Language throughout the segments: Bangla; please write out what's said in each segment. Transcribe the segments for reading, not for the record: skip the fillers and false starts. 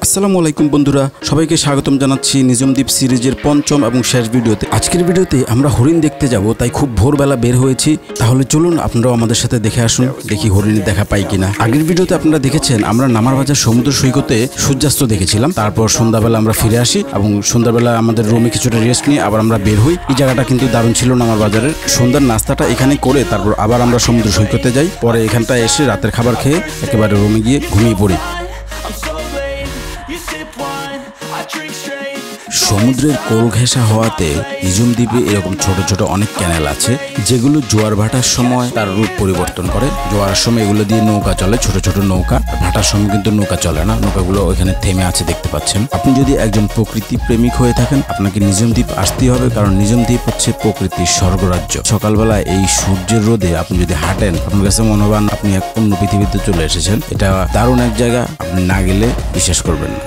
আসসালামু আলাইকুম বন্ধুরা, সবাইকে স্বাগতম জানাচ্ছি নিজম দ্বীপ সিরিজের পঞ্চম এবং শেষ ভিডিওতে। আজকের ভিডিওতে আমরা হরিণ দেখতে যাব, তাই খুব ভোরবেলা বের হয়েছি। তাহলে চলুন আপনারাও আমাদের সাথে দেখে আসুন, দেখি হরিণের দেখা পাই কিনা। আগের ভিডিওতে আপনারা দেখেছেন আমরা নামার বাজার সমুদ্র সৈকতে সূর্যাস্ত দেখেছিলাম। তারপর সন্ধ্যাবেলা আমরা ফিরে আসি এবং সন্ধ্যাবেলা আমাদের রুমে কিছুটা রেস্ট নিয়ে আবার আমরা বের হই। এই জায়গাটা কিন্তু দারুণ ছিল নামার বাজারের। সন্ধ্যার নাস্তাটা এখানে করে তারপর আবার আমরা সমুদ্র সৈকতে যাই। পরে এখানটায় এসে রাতের খাবার খেয়ে একেবারে রুমে গিয়ে ঘুমিয়ে পড়ি। সমুদ্রের কোল ঘেঁষা হওয়াতে নিজম দ্বীপে এরকম ছোট ছোট অনেক ক্যানেল আছে, যেগুলো জোয়ার ভাটার সময় তার রূপ পরিবর্তন করে। জোয়ারের সময় এগুলো দিয়ে নৌকা চলে, ছোট ছোট নৌকা। ভাটার সময় কিন্তু নৌকা চলে না, নৌকাগুলো ওইখানে থেমে আছে দেখতে পাচ্ছেন। আপনি যদি একজন প্রকৃতি প্রেমিক হয়ে থাকেন, আপনাকে নিজম দ্বীপ আসতেই হবে, কারণ নিজম দ্বীপ হচ্ছে প্রকৃতির স্বর্গরাজ্য। সকালবেলা এই সূর্যের রোদে আপনি যদি হাঁটেন, আপনার কাছে মনে হবেন আপনি এক অন্য পৃথিবীতে চলে এসেছেন। এটা দারুণ এক জায়গা, আপনি না গেলে বিশ্বাস করবেন না।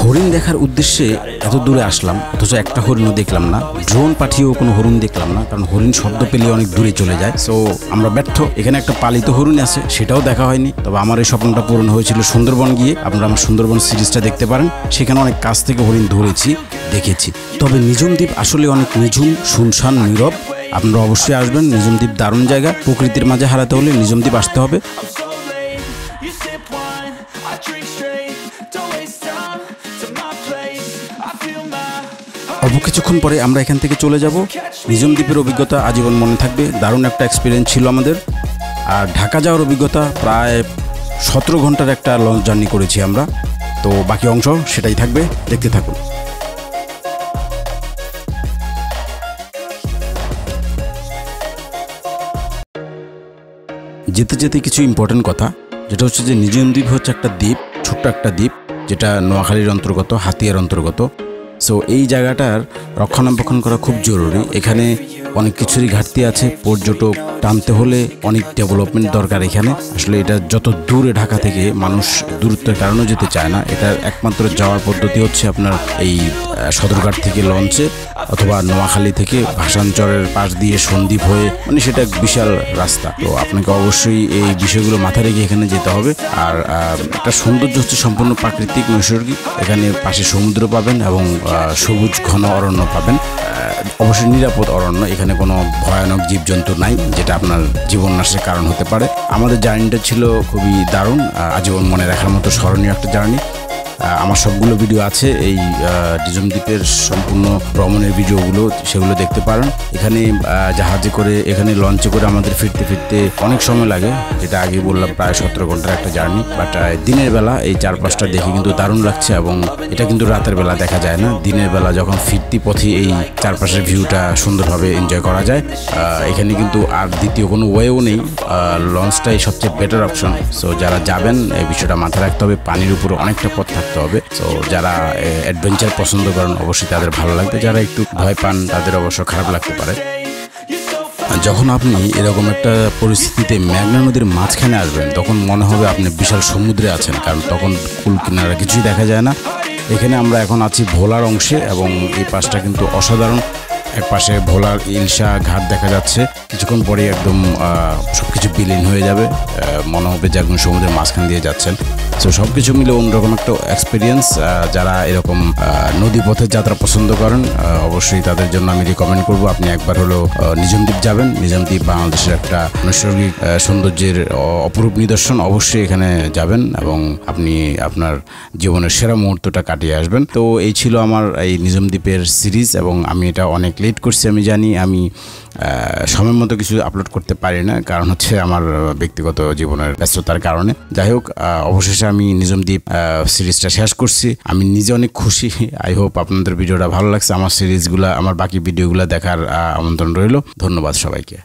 হরিণ দেখার উদ্দেশ্যে এত দূরে আসলাম, অথচ একটা হরিণও দেখলাম না। ড্রোন পাঠিয়েও কোনো হরিণ দেখলাম না, কারণ হরিণ শব্দ পেলে অনেক দূরে চলে যায়। সো আমরা ব্যর্থ। এখানে একটা পালিত হরিণ আছে, সেটাও দেখা হয়নি। তবে আমার এই স্বপ্নটা পূরণ হয়েছিল সুন্দরবন গিয়ে। আপনারা আমার সুন্দরবন সিরিজটা দেখতে পারেন, সেখানে অনেক কাছ থেকে হরিণ ধরেছি, দেখেছি। তবে নিজম দ্বীপ আসলে অনেক নিঝুম, শুনশান, নীরব। আপনারা অবশ্যই আসবেন। নিজম দ্বীপ দারুণ জায়গা। প্রকৃতির মাঝে হারাতে হলে নিজম দ্বীপ আসতে হবে। অল্প কিছুক্ষণ পরে আমরা এখান থেকে চলে যাব। নিজম দ্বীপের অভিজ্ঞতা আজীবন মনে থাকবে। দারুণ একটা এক্সপিরিয়েন্স ছিল আমাদের। আর ঢাকা যাওয়ার অভিজ্ঞতা প্রায় 17 ঘন্টার একটা লঞ্চ জার্নি করেছি আমরা। তো বাকি অংশ সেটাই থাকবে, দেখতে থাকুন। যেতে যেতে কিছু ইম্পর্টেন্ট কথা, যেটা হচ্ছে যে নিজম দ্বীপ হচ্ছে একটা দ্বীপ, ছোট্ট একটা দ্বীপ, যেটা নোয়াখালীর অন্তর্গত, হাতিয়ার অন্তর্গত। সো এই জায়গাটার রক্ষণাবেক্ষণ করা খুব জরুরি। এখানে অনেক কিছুরই ঘাটতি আছে। পর্যটক টানতে হলে অনেক ডেভেলপমেন্ট দরকার এখানে। আসলে এটা যত দূরে, ঢাকা থেকে মানুষ দূরত্বের কারণেও যেতে চায় না। এটার একমাত্র যাওয়ার পদ্ধতি হচ্ছে আপনার এই সদরঘাট থেকে লঞ্চে, অথবা নোয়াখালী থেকে ভাসানচরের পাশ দিয়ে সন্দ্বীপ হয়ে, মানে সেটা এক বিশাল রাস্তা। তো আপনাকে অবশ্যই এই বিষয়গুলো মাথায় রেখে এখানে যেতে হবে। আর একটা সৌন্দর্য হচ্ছে সম্পূর্ণ প্রাকৃতিক, নৈসর্গিক। এখানে পাশে সমুদ্র পাবেন এবং সবুজ ঘন অরণ্য পাবেন। অবশ্যই নিরাপদ অরণ্য, এখানে কোনো ভয়ানক জীবজন্তু নাই, যেটা আপনার জীবন নাশের কারণ হতে পারে। আমাদের জার্নিটা ছিল খুবই দারুণ, আজীবন মনে রাখার মতো স্মরণীয় একটা জার্নি। আমার সবগুলো ভিডিও আছে এই নিজম দ্বীপের সম্পূর্ণ ভ্রমণের ভিডিওগুলো, সেগুলো দেখতে পারেন। এখানে জাহাজে করে, এখানে লঞ্চে করে আমাদের ফিরতে ফিরতে অনেক সময় লাগে, যেটা আগে বললাম প্রায় 17 ঘন্টার একটা জার্নি। বাট দিনের বেলা এই চারপাশটা দেখে কিন্তু দারুণ লাগছে, এবং এটা কিন্তু রাতের বেলা দেখা যায় না। দিনের বেলা যখন ফিরতি পথে এই চারপাশের ভিউটা সুন্দরভাবে এনজয় করা যায়। এখানে কিন্তু আর দ্বিতীয় কোনো ওয়েও নেই, লঞ্চটাই সবচেয়ে বেটার অপশন। সো যারা যাবেন এই বিষয়টা মাথায় রাখতে হবে। পানির উপরে অনেকটা পথ থাকতে হবে। তো যারা অ্যাডভেঞ্চার পছন্দ করেন অবশ্যই তাদের ভালো লাগবে, যারা একটু ভয় পান তাদের অবশ্য খারাপ লাগতে পারে। যখন আপনি এরকম একটা পরিস্থিতিতে মেঘনা নদীর মাঝখানে আসবেন, তখন মনে হবে আপনি বিশাল সমুদ্রে আছেন, কারণ তখন কুল কিনারা কিছুই দেখা যায় না। এখানে আমরা এখন আছি ভোলার অংশে, এবং এই পাশটা কিন্তু অসাধারণ। এক পাশে ভোলার ইলশা ঘাট দেখা যাচ্ছে, কিছুক্ষণ পরে একদম সবকিছু বিলীন হয়ে যাবে, মনে হবে যে একদম সমুদ্রের মাঝখান দিয়ে যাচ্ছেন। সো সব কিছু মিলে অন্যরকম একটা এক্সপিরিয়েন্স। যারা এরকম নদী পথের যাত্রা পছন্দ করেন, অবশ্যই তাদের জন্য আমি রিকমেন্ড করব আপনি একবার হলো নিজম দ্বীপ যাবেন। নিজম দ্বীপ বাংলাদেশের একটা নৈসর্গিক সৌন্দর্যের অপরূপ নিদর্শন। অবশ্যই এখানে যাবেন এবং আপনি আপনার জীবনের সেরা মুহূর্তটা কাটিয়ে আসবেন। তো এই ছিল আমার এই নিজম দ্বীপের সিরিজ, এবং আমি এটা অনেক লেট করছি, আমি জানি। আমি সময় মতো কিছু আপলোড করতে পারি না, কারণ হচ্ছে আমার ব্যক্তিগত জীবনের ব্যস্ততার কারণে। যাই হোক, অবশেষে আমি নিজম দ্বীপ সিরিজটা শেষ করছি। আমি নিজে অনেক খুশি। আই হোপ আপনাদের ভিডিওটা ভালো লাগছে। আমার সিরিজগুলো, আমার বাকি ভিডিওগুলো দেখার আমন্ত্রণ রইল। ধন্যবাদ সবাইকে।